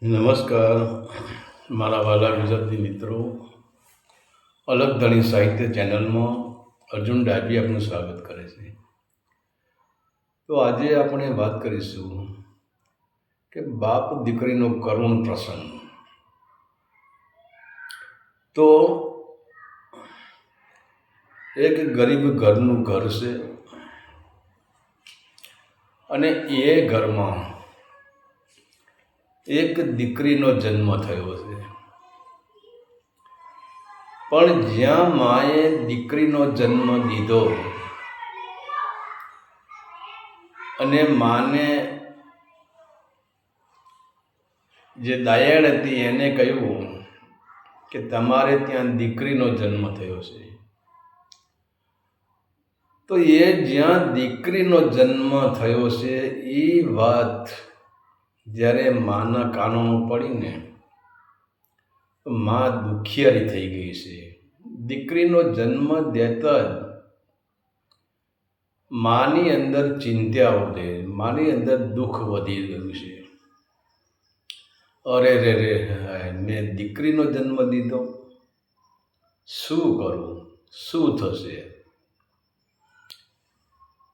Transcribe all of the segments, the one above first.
નમસ્કાર મારા વાલા ગુજરાતી મિત્રો. અલગ ધણી સાહિત્ય ચેનલમાં અર્જુન ડાભી આપનું સ્વાગત કરે છે. તો આજે આપણે વાત કરીશું કે બાપ દીકરીનો કરુણ પ્રસંગ. તો એક ગરીબ ઘરનું ઘર છે અને એ ઘરમાં એક દીકરીનો જન્મ થયો છે. પણ જ્યાં માએ દીકરીનો જન્મ દીધો અને માને જે દાયણ હતી એને કહ્યું કે તમારે ત્યાં દીકરીનો જન્મ થયો છે, તો એ જ્યાં દીકરીનો જન્મ થયો છે એ વાત જ્યારે માના કાનોમાં પડીને તો મા દુખિયારી થઈ ગઈ છે. દીકરીનો જન્મ દેતા જ માની અંદર ચિંતા વધે, માની અંદર દુઃખ વધી ગયું છે. અરે રે રે, મેં દીકરીનો જન્મ દીધો, શું કરું, શું થશે?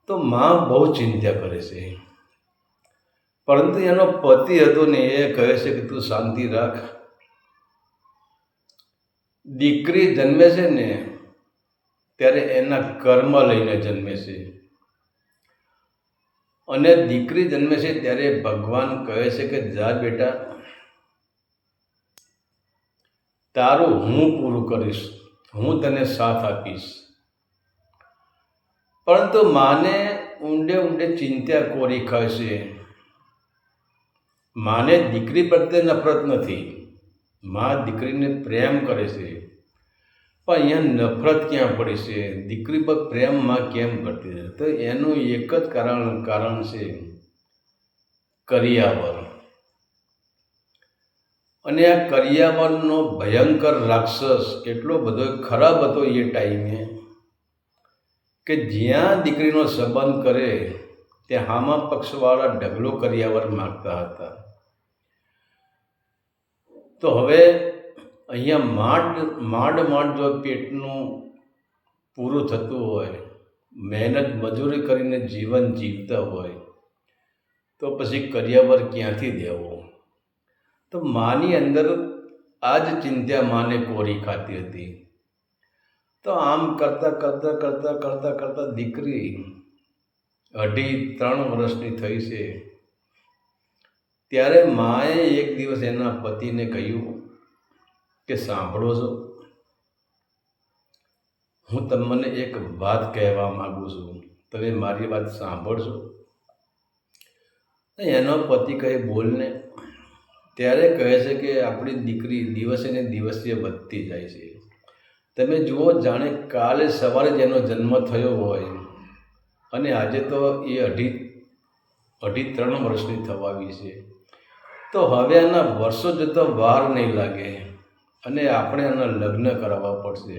તો મા બહુ ચિંતા કરે છે. પરંતુ એનો પતિ હતો ને એ કહે છે કે તું શાંતિ રાખ, દીકરી જન્મે છે ને ત્યારે એના કર્મ લઈને જન્મે છે, અને દીકરી જન્મે છે ત્યારે ભગવાન કહે છે કે જા બેટા, તારું હું પૂરું કરીશ, હું તને સાથ આપીશ. પરંતુ માને ઊંડે ઊંડે ચિંતા કોરી ખાય છે. માને દીકરી પ્રત્યે નફરત નથી, મા દીકરીને પ્રેમ કરે છે, પણ અહીંયા નફરત ક્યાં પડી છે? દીકરી પર પ્રેમ માં કેમ કરતી છે? તો એનું એક જ કારણ છે કરિયાવર. અને આ કરિયાવરનો ભયંકર રાક્ષસ એટલો બધો ખરાબ હતો એ ટાઈમે કે જ્યાં દીકરીનો સંબંધ કરે ત્યાં હામા પક્ષવાળા ઢગલો કરિયાવર માગતા હતા. તો હવે અહીંયા માંડ જો પેટનું પૂરું થતું હોય, મહેનત મજૂરી કરીને જીવન જીવતા હોય, તો પછી કરિયાવર ક્યાંથી દેવો? તો માની અંદર આ જ ચિંતા માને કોરી ખાતી હતી. તો આમ કરતા દીકરી 2.5-3 વર્ષની થઈ છે ત્યારે માએ એક દિવસ એના પતિને કહ્યું કે સાંભળો છો, હું તમને એક વાત કહેવા માગું છું, તમે મારી વાત સાંભળશો? એનો પતિ કહે બોલને. ત્યારે કહે છે કે આપણી દીકરી દિવસે ને દિવસે વધતી જાય છે. તમે જુઓ, જાણે કાલે સવારે જ એનો જન્મ થયો હોય અને આજે તો એ 2.5-3 વર્ષની થવા આવી છે. તો હવે એના વર્ષો જતો વાર નહીં લાગે અને આપણે એના લગ્ન કરાવવા પડશે.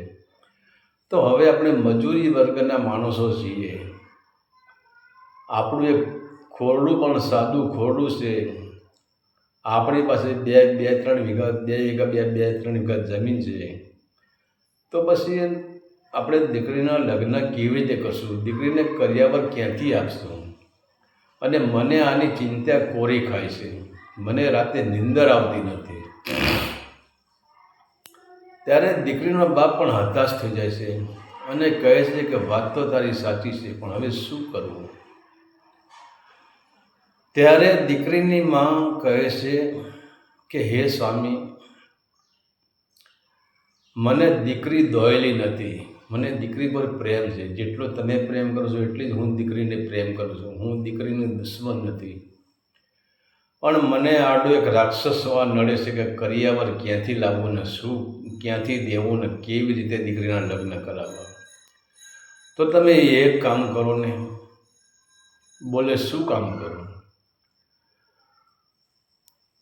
તો હવે આપણે મજૂરી વર્ગના માણસો છીએ, આપણું એક ખોરડું પણ સાદું ખોરડું છે, આપણી પાસે 2-3 વીઘા જમીન છે. તો પછી આપણે દીકરીના લગ્ન કેવી રીતે કરશું? દીકરીને કરિયાવર ક્યાંથી આપશું? અને મને આની ચિંતા કોરી ખાય છે, મને રાતે નિંદર આવતી નથી. ત્યારે દીકરીનો બાપ પણ હતાશ થઈ જાય છે અને કહે છે કે વાત તો તારી સાચી છે, પણ હવે શું કરવું? ત્યારે દીકરીની માં કહે છે કે હે સ્વામી, મને દીકરી દોયેલી નથી, મને દીકરી પર પ્રેમ છે. જેટલો તમે પ્રેમ કરો છો એટલી જ હું દીકરીને પ્રેમ કરું છું. હું દીકરીનો દુશ્મન નથી. પણ મને આડો એક રાક્ષસ નડે છે કે કરિયાવર ક્યાંથી લાવવું ને શું ક્યાંથી દેવું ને કેવી રીતે દીકરીના લગ્ન કરાવવા? તો તમે એક કામ કરો ને. બોલે શું કામ કરો?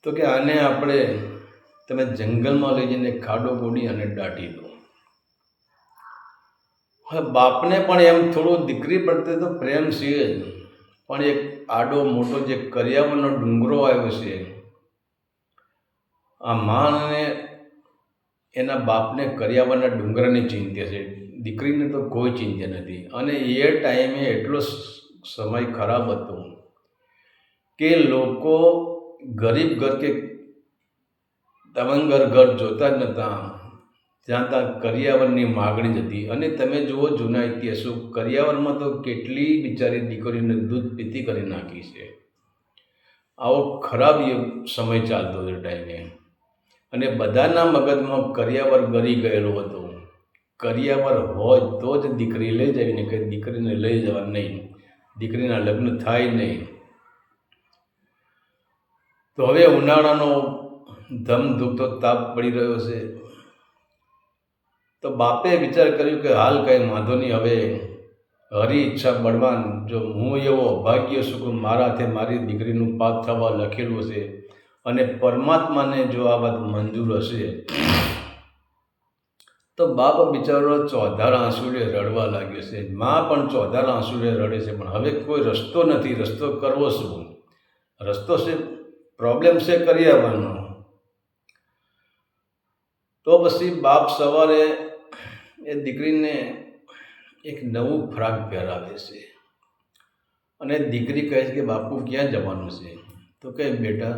તો કે આને આપણે તમે જંગલમાં લઈ જઈને ખાડો ગોડી અને દાટી દો. હવે બાપને પણ એમ થોડું દીકરી પ્રત્યે તો પ્રેમ છે જ, પણ એક આડો મોટો જે કરિયાવરનો ડુંગરો આવ્યો છે આ માને એના બાપને કરિયાવરના ડુંગરની ચિંતા છે, દીકરીને તો કોઈ ચિંતા નથી. અને એ ટાઈમે એટલો સમય ખરાબ હતો કે લોકો ગરીબ ઘર કે તવંગર ઘર જોતા જ નહોતા, જ્યાં ત્યાં કરિયાવરની માગણી જ હતી. અને તમે જુઓ જૂના ઇતિહાસો, કરિયાવરમાં તો કેટલી બિચારી દીકરીને દૂધ પીતી કરી નાખી છે. આવો ખરાબ સમય ચાલતો હતો ટાઈમે. અને બધાના મગજમાં કરિયાવર ગરી ગયેલો હતો. કરિયાવર હોય તો જ દીકરી લઈ જવી, ને કે દીકરીને લઈ જવા નહીં, દીકરીના લગ્ન થાય નહીં. તો હવે ઉનાળાનો ધમધૂકતો તાપ પડી રહ્યો છે. તો બાપે વિચાર કર્યો કે હાલ કંઈ વાંધો નહીં, હવે હરી ઈચ્છા બળવાન, જો હું એવો અભાગ્ય છું કે મારા હાથે મારી દીકરીનું પાપ થવા લખેલું છે, અને પરમાત્માને જો આ વાત મંજૂર હશે, તો બાપ બિચારો ચોધાર આંસુડે રડવા લાગ્યો છે. મા પણ ચોધાર આંસુડે રડે છે, પણ હવે કોઈ રસ્તો નથી. રસ્તો કરવો શું? રસ્તો છે, પ્રોબ્લેમ છે કરિયાવરનો. તો પછી બાપ સવારે એ દીકરીને એક નવું ફ્રાક પહેરાવે છે. અને દીકરી કહે છે કે બાપુ ક્યાં જવાનું છે? તો કહે બેટા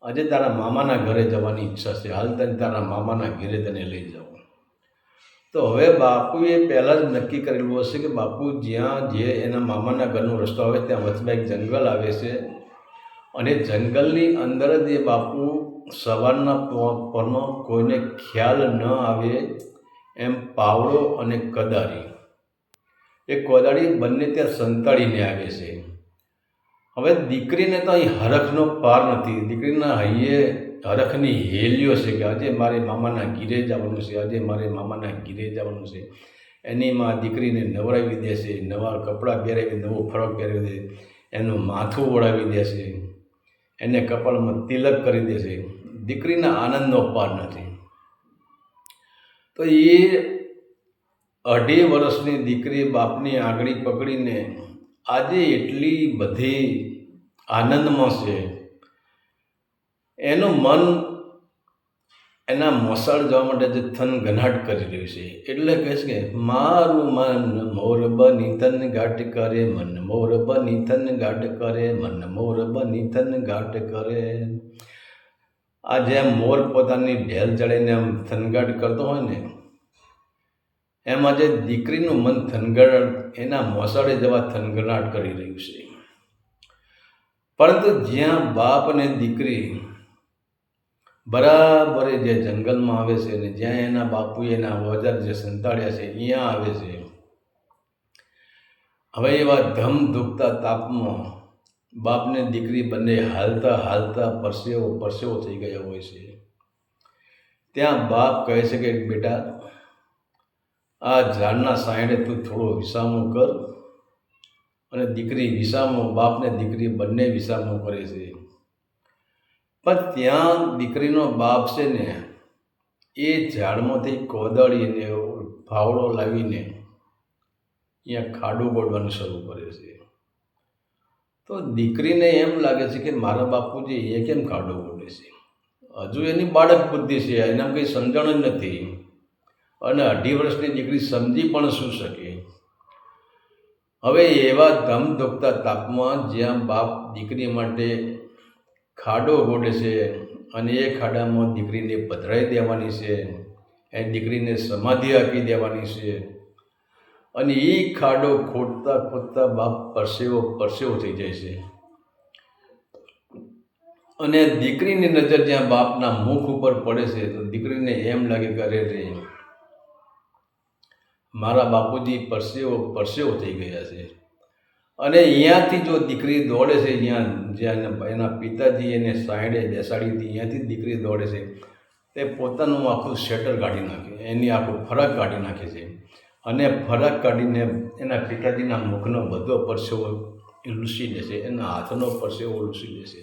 આજે તારા મામાના ઘરે જવાની ઈચ્છા છે, હાલ તને તારા મામાના ઘરે તને લઈ જાઉં. તો હવે બાપુએ પહેલાં જ નક્કી કરેલું હશે કે બાપુ જ્યાં જે એના મામાના ઘરનો રસ્તો આવે ત્યાં વચમાં એક જંગલ આવે છે, અને જંગલની અંદર જ એ બાપુ સવારના પરમાં કોઈને ખ્યાલ ન આવે એમ પાવડો અને કદારી, એ કોદાળી બંને ત્યાં સંતાડીને આવે છે. હવે દીકરીને તો અહીં હરખનો પાર નથી. દીકરીના હૈયે હરખની હેલીઓ છે કે આજે મારે મામાના ઘીરે જવાનું છે, આજે મારે મામાના ઘીરે જવાનું છે. એની માં દીકરીને નવરાવી દેશે, નવા કપડાં પહેરાવી, નવો ફરક પહેરાવી દે, એનું માથું ઓળાવી દેશે, એને કપાળમાં તિલક કરી દેશે. દીકરીના આનંદનો પાર નથી. તો એ 2.5 વર્ષની દીકરી બાપની આંગળી પકડીને આજે એટલી બધી આનંદમાં છે. એનું મન એના મોસાળ જવા માટે જે થનગનાટ કરી રહ્યું છે. એટલે કહે છે કે મારું મન મોર બની થન ગાટ કરે, મન મોર બની થન ગાટ કરે, મન મોર બની થન ગાટ કરે. આ જેમ મોર પોતાની ઢેલ ચડીને આમ થનગાટ કરતો હોય ને, એમ આજે દીકરીનું મન થનગનાટ એના મોસાળે જવા થનગનાટ કરી રહ્યું છે. પરંતુ જ્યાં બાપ અને દીકરી બરાબર જે જંગલમાં આવે છે, ને જ્યાં એના બાપુએ એના ઓજાર જે સંતાડ્યા છે અહીંયા આવે છે. હવે એવા ધમધૂકતા તાપમાં બાપને દીકરી બંને હાલતા હાલતા પરસેવો થઈ ગયા હોય છે. ત્યાં બાપ કહે છે કે બેટા આ ઝાડના સાંયડે તું થોડો વિસામો કર. અને દીકરી વિસામો, બાપને દીકરી બંને વિસામો કરે છે. પણ ત્યાં દીકરીનો બાપ છે ને એ ઝાડમાંથી કોદાળીને ફાવડો લાવીને અહીંયા ખાડો બોડવાનું શરૂ કરે છે. તો દીકરીને એમ લાગે છે કે મારા બાપુજી એ કેમ ખાડો બોડે છે? હજુ એની બાળક બુદ્ધિ છે, એના કંઈ સમજણ જ નથી. અને 2.5 વર્ષની દીકરી સમજી પણ શું શકે? હવે એવા ધમધોકતા તાપમાં જ્યાં બાપ દીકરી માટે ખાડો ગોડે છે, અને એ ખાડામાં દીકરીને પધરાઈ દેવાની છે, એ દીકરીને સમાધિ આપી દેવાની છે. અને એ ખાડો ખોદતા ખોદતા બાપ પરસેવો થઈ જાય છે. અને દીકરીની નજર જ્યાં બાપના મુખ ઉપર પડે છે, તો દીકરીને એમ લાગે કે અરે રે મારા બાપુજી પરસેવો થઈ ગયા છે. અને અહીંયાથી જો દીકરી દોડે છે, જ્યાં એના પિતાજી એને સાંયડે બેસાડી હતી, અહીંયાથી દીકરી દોડે છે, તે પોતાનું આખું શેટર કાઢી નાખે, એની આખું ફરક કાઢી નાખે છે. અને ફરક કાઢીને એના પિતાજીના મુખનો બધો પરસેવો લૂસી લેશે, એના હાથનો પરસેવો લૂસી લેશે.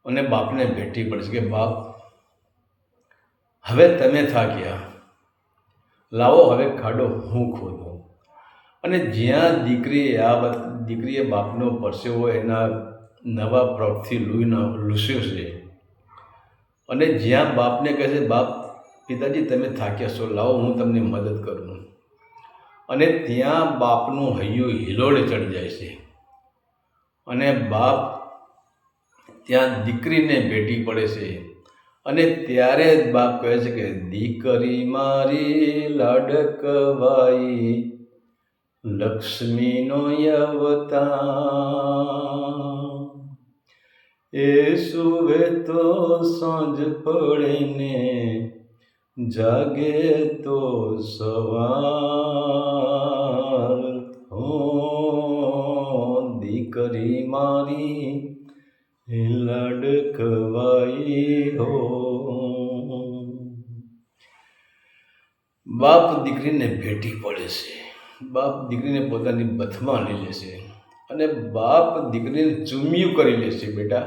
અને બાપને ભેટી પડશે કે બાપ હવે તમે થાક્યા, લાવો હવે ખાડો હું ખોદું. અને જ્યાં દીકરીએ બાપનો પરસેવો એના નવા ફ્રોકથી લૂસ્યું છે. અને જ્યાં બાપને કહે છે, બાપ પિતાજી તમે થાક્યા છો, લાવો હું તમને મદદ કરું. અને ત્યાં બાપનું હૈયું હિલોળે ચડી જાય છે. અને બાપ ત્યાં દીકરીને ભેટી પડે છે. અને ત્યારે જ બાપ કહે છે કે દીકરી મારી લાડકવાઈ, લક્ષ્મીનો અવતાર. એ સુવે તો સાંજ પડે ને જાગે તો સવાર. હો દીકરી મારી લાડકવાઈ હો. બાપ દીકરીને ભેટી પડે છે. બાપ દીકરીને પોતાની બથમાં લઈ લે છે. અને બાપ દીકરીને ચૂમ્યું કરી લે છે, બેટા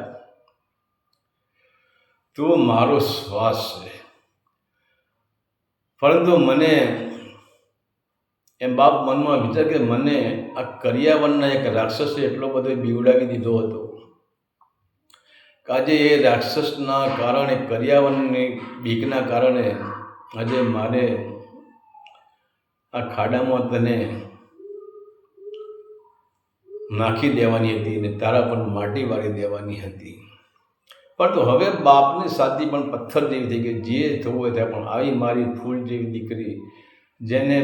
તું મારો શ્વાસ છે. પરંતુ મને એમ બાપ મનમાં વિચાર કે મને આ કરિયાવનના એક રાક્ષસે એટલો બધો બીવડાવી દીધો હતો કે આજે એ રાક્ષસના કારણે, કરિયાવનની બીકના કારણે આજે મારે આ ખાડામાં તને નાખી દેવાની હતી ને તારા પર માટી વાળી દેવાની હતી. પરંતુ હવે બાપની સાથી પણ પથ્થર જેવી થઈ ગઈ. જે થવું હોય ત્યાં પણ આવી મારી ફૂલ જેવી દીકરી, જેને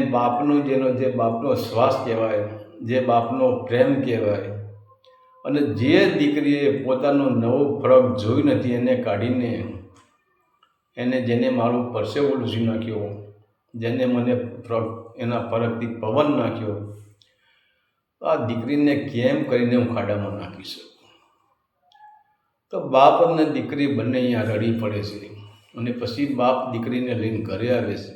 જે બાપનો શ્વાસ કહેવાય, જે બાપનો પ્રેમ કહેવાય, અને જે દીકરીએ પોતાનો નવો ફરક જોઈ નથી એને કાઢીને જેને મારું પરસેવો લૂછી નાખ્યો, જેને મને એના ફરકથી પવન નાખ્યો, આ દીકરીને કેમ કરીને હું ખાડામાં નાખી શકું? તો બાપ અને દીકરી બંને અહીંયા રડી પડે છે. અને પછી બાપ દીકરીને લઈને ઘરે આવે છે.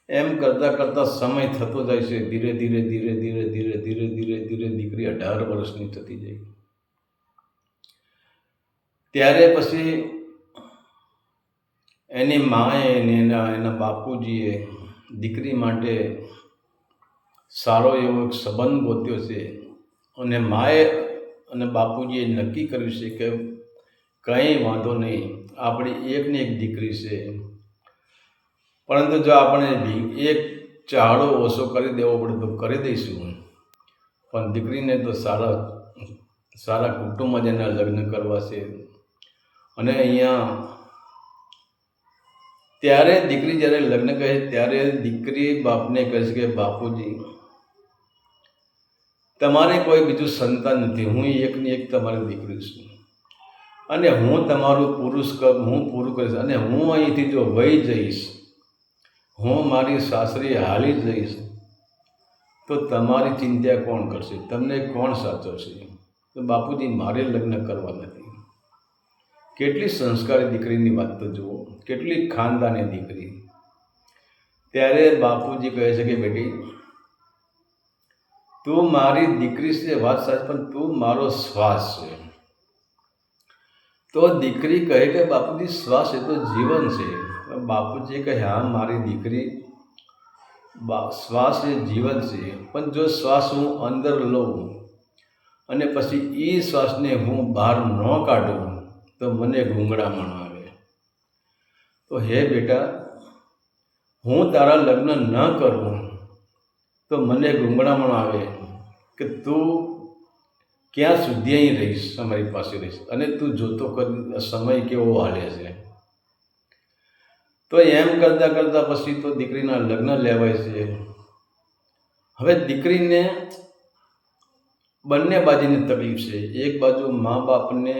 એમ કરતાં કરતાં સમય થતો જાય છે. ધીરે ધીરે ધીરે ધીરે ધીરે ધીરે ધીરે ધીરે દીકરી 18 વર્ષની થતી જાય. ત્યારે પછી એની માએ અને એના બાપુજીએ દીકરી માટે સારો એવો એક સંબંધ ગોત્યો છે. અને માએ અને બાપુજીએ નક્કી કર્યું છે કે કંઈ વાંધો નહીં, આપણી એકને એક દીકરી છે, પરંતુ જો આપણે એક ચાળો ઓછો કરી દેવો પડે તો કરી દઈશું, પણ દીકરીને તો સારા કુટુંબમાં જ એના લગ્ન કરવા છે. અને અહીંયા ત્યારે દીકરી જ્યારે લગ્ન કહે ત્યારે દીકરી બાપને કહે છે કે બાપુજી તમારે કોઈ બીજું સંતાન નથી, હું એકની એક તમારી દીકરી છું. અને હું તમારું હું પૂરું કરીશ. અને હું અહીંથી જો વહી જઈશ, હું મારી સાસરી હાલી જઈશ, તો તમારી ચિંતા કોણ કરશે? તમને કોણ સાચવશે? તો બાપુજી મારે લગ્ન કરવા નથી. કેટલી સંસ્કારી દીકરીની વાત તો જુઓ, કેટલી ખાનદાની દીકરી. ત્યારે બાપુજી કહે છે કે બેટી તું મારી દીકરી છે, વાત સાચી, પણ તું મારો શ્વાસ છે. તો દીકરી કહે કે બાપુજી શ્વાસ એ તો જીવન છે. બાપુજી કહે હા મારી દીકરી, શ્વાસ એ જીવન છે, પણ જો શ્વાસ હું અંદર લઉં અને પછી એ શ્વાસને હું બહાર ન કાઢું તો મને ગૂંગળામણ આવે. તો હે બેટા, હું તારા લગ્ન ન કરું તો મને ગૂંગળામણ આવે કે તું ક્યાં સુધી અહીં રહીશ, અમારી પાસે રહીશ, અને તું જોતો કર સમય કેવો હાલે છે. તો એમ કરતાં કરતાં પછી તો દીકરીના લગ્ન લેવાય છે. હવે દીકરીને બંને બાજુની તકલીફ છે. એક બાજુ મા બાપને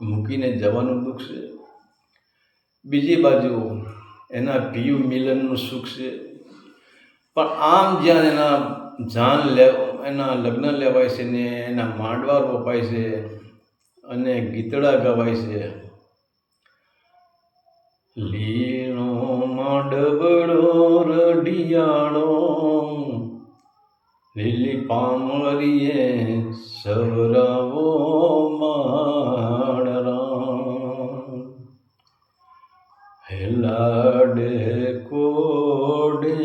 મૂકીને જવાનું દુઃખ છે, બીજી બાજુ એના પિયુ મિલનનું સુખ છે. પણ આમ જ્યાં એના લગ્ન લેવાય છે ને એના માંડવા રોપાય છે અને ગીતડા ગવાય છે, લીણો માંડવડો રઢિયાળો, લીલી પામળીએ સવરાવો માળરા, હે લાડે કોડે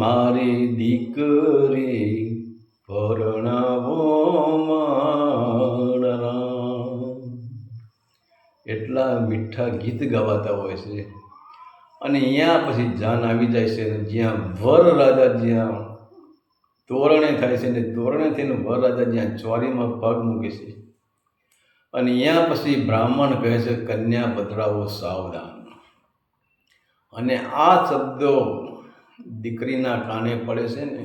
મારી દીકરી પરણાવો કોમળ એટલા મીઠા ગીત ગાવાતા હોય છે. અને અહીંયા પછી જાન આવી જાય છે, અને જ્યાં વર રાજા જ્યાં તોરણે થાય છે ને તોરણે થઈને વર રાજા જ્યાં ચોરીમાં પગ મૂકે છે, અને અહીંયા પછી બ્રાહ્મણ કહે છે કન્યા બદલાવો સાવધાન. અને આ શબ્દો દીકરીના કાને પડે છે ને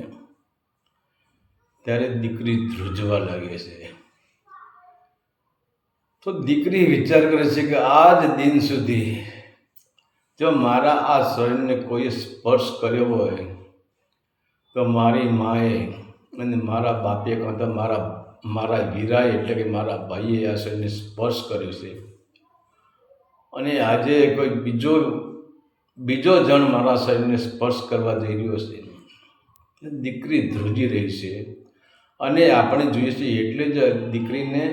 ત્યારે દીકરી ધ્રુજવા લાગે છે. તો દીકરી વિચાર કરે છે કે આજ દિન સુધી જો મારા આ શરીરને કોઈ સ્પર્શ કર્યો હોય તો મારી માએ અને મારા બાપે કાં તો મારા વીરાએ એટલે કે મારા ભાઈએ આ શરીરને સ્પર્શ કર્યો છે, અને આજે કોઈ બીજો જણ મારા શરીરને સ્પર્શ કરવા જઈ રહ્યો છે. દીકરી ધ્રુજી રહી છે. અને આપણે જોઈએ છીએ એટલે જ દીકરીને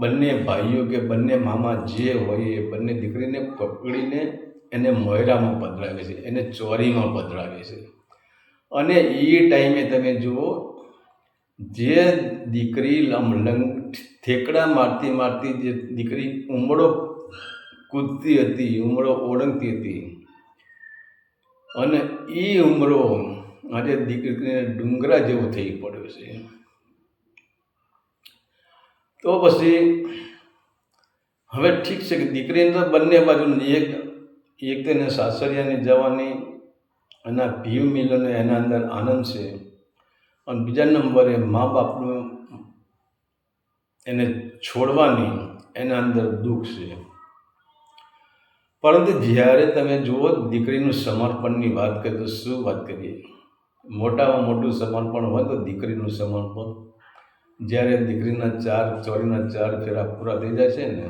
બંને ભાઈઓ કે બંને મામા જે હોય એ બંને દીકરીને પકડીને એને મોયરામાં પધરાવે છે, એને ચોરીમાં પધરાવે છે. અને એ ટાઈમે તમે જુઓ જે દીકરી ઠેકડા મારતી જે દીકરી ઉમળો કૂદતી હતી, ઉમળો ઓળંગતી હતી, અને એ ઉમળો આજે દીકરીને ડુંગરા જેવો થઈ પડ્યો છે. તો પછી હવે ઠીક છે કે દીકરીને તો બંને બાજુ એક તેને સાસરિયાની જવાની એના ભીવ મિલનનો એના અંદર આનંદ છે, અને બીજા નંબરે મા બાપનું એને છોડવાની એના અંદર દુઃખ છે. પરંતુ જ્યારે તમે જુઓ દીકરીનું સમર્પણની વાત કરીએ તો શું વાત કરીએ, મોટામાં મોટું સમર્પણ હોય તો દીકરીનું સમર્પણ. જ્યારે દીકરીના ચોરીના 4 ફેરા પૂરા થઈ જાય છે ને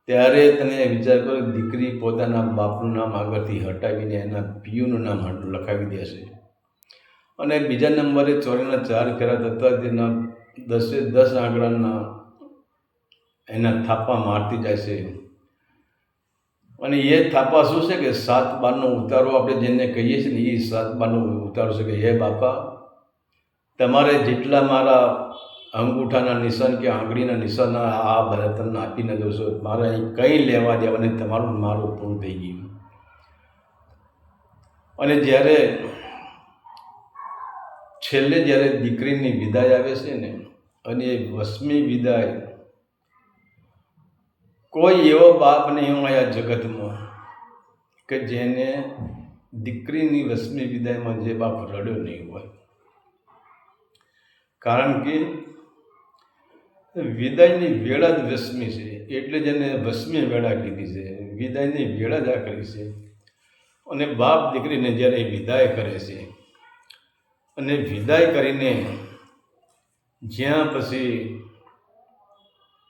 ત્યારે તમે વિચાર કરો દીકરી પોતાના બાપનું નામ આગળથી હટાવીને એના પિયુનું નામ લખાવી દે છે. અને બીજા નંબરે ચોરીના 4 ફેરા થતાં તેના 10 આંગળાના એના થાપા મારતી જાય છે. અને એ થાપા શું છે કે 7 બારનો ઉતારો આપણે જેને કહીએ છીએ ને એ 7 બારનો ઉતારો છે કે હે બાપા, તમારે જેટલા મારા અંગૂઠાના નિશાન કે આંગળીના નિશાન આ બધા તમને આપીને દોશો, મારે અહીં કંઈ લેવા દેવા નહીં, મારું પૂરું થઈ ગયું. અને જ્યારે છેલ્લે જ્યારે દીકરીની વિદાય આવે છે ને, અને એ વસમી વિદાય કોઈ એવો બાપ નહીં હોય આ જગતમાં કે જેને દીકરીની વસમી વિદાયમાં જે બાપ રડ્યો નહીં હોય. કારણ કે વિદાયની વેળા જ વસમી છે, એટલે જ એને વસમી વેળા કીધી છે. વિદાયની વેળા જ આ કરી છે. અને બાપ દીકરીને જ્યારે વિદાય કરે છે, અને વિદાય કરીને જ્યાં પછી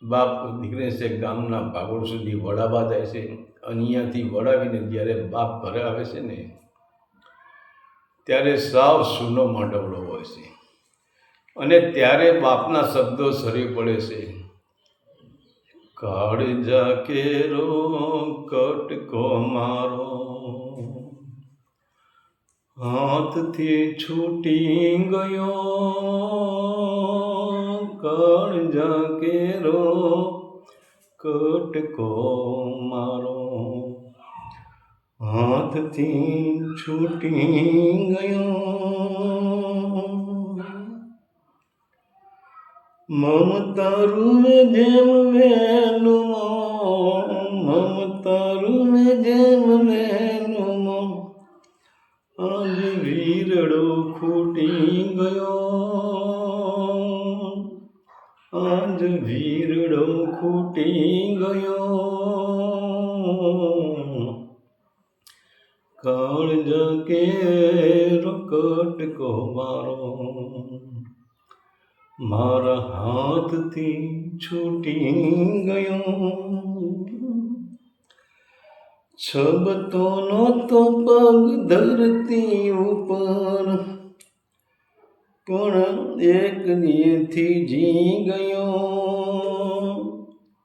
બાપ દીકરીને છે ગામના ભાગોળ સુધી વડાવવા જાય છે, અને અહીંયાથી વડાવીને જ્યારે બાપ ઘરે આવે છે ને ત્યારે સાવ સૂનો માંડવડો હોય છે. અને ત્યારે બાપના શબ્દો સરી પડે છે, કાળજા કેરો કટકો મારો હાથથી છૂટી ગયો, કાળજા કેરો કટકો મારો હાથથી છૂટી ગયો. મમતા રૂમે જેમ વેલુમો, મમતા રૂમે જેમ વેલુમો, આજ વીરડો ખૂટી ગયો, આજ વીરડો ખૂટી ગયો. કાળજા કેરો કટકો મારો મારા હાથથી છૂટી ગયો. છબતો નહોતો પગ ધરતી ઉપર, પણ એક દિયથી જી ગયો.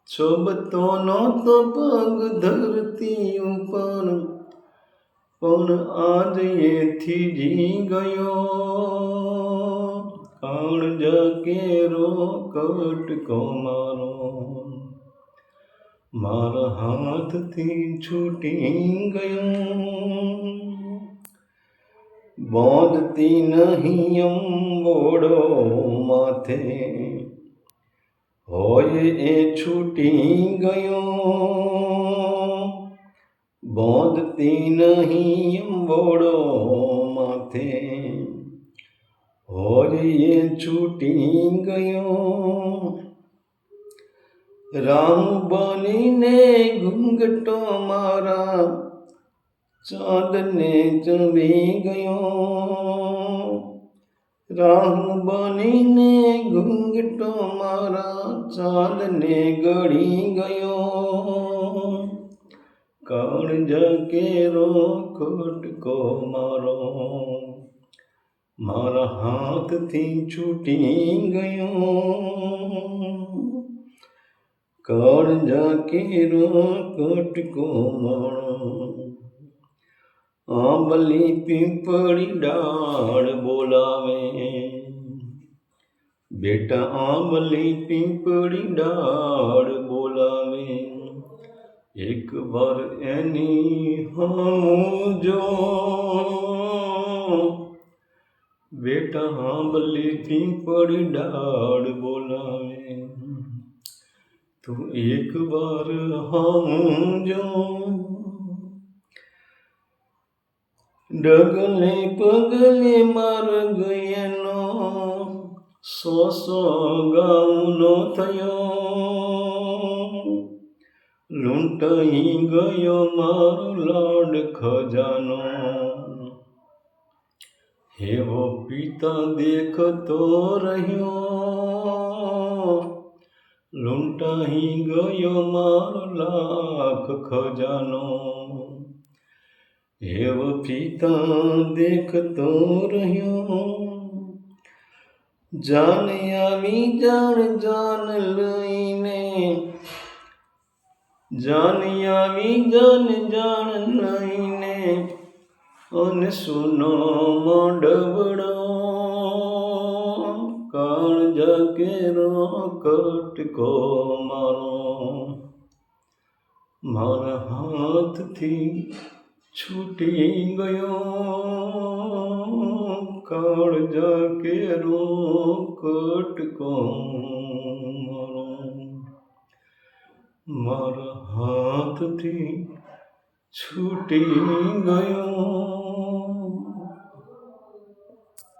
છબતો નહોતો પગ ધરતી ઉપર, પણ આજ એથી જી ગયો. કાળજ કેરો કટકો મારો, મારા હાથથી છૂટી ગયો. બાંધતી નહીં અંબોડો માથે, હોય એ છૂટી ગયો. બાંધતી નહીં અંબોડો માથે, હોય એ છૂટી ગયો. રામ બનીને ઘૂંઘટો મારા ચાંદને ચડી ગયો. રામ બનીને ઘૂંઘટો મારા ચાંદને ગળી ગયો. કાળજ કેરો કટકો મારો, મારા હાથથી છૂટી ગયો. કાળજ કેરો કટકો મારો. આંબલી પીપળી ડાળ બોલાવે, બેટા આંબલી પીપળી ડાળ બોલાવે. એક વાર એની હામું જો, બેટા આંબલી પીપળી ડાળ બોલાવે. તું એક વાર હામું જો. ડગલે પગલે માર્ગ એનો 100 ગાઉનો થયો. લૂંટાઈ ગયો મારો લાડ ખજાનો, એવો પિતા દેખતો રહ્યો. લૂંટાઈ ગયો મારો લાખ ખજાનો, એવો પિતા દેખતો રહ્યો. જાન આવી જાન લઈને, જાન આવી જાન લઈને, અને સુનો મંડવડો. કાળજ કેરો કટકો મારો, મારા હાથથી છૂટી ગયો. કાળજ કેરો કટકો મારો, મારા હાથથી છૂટી ગયો.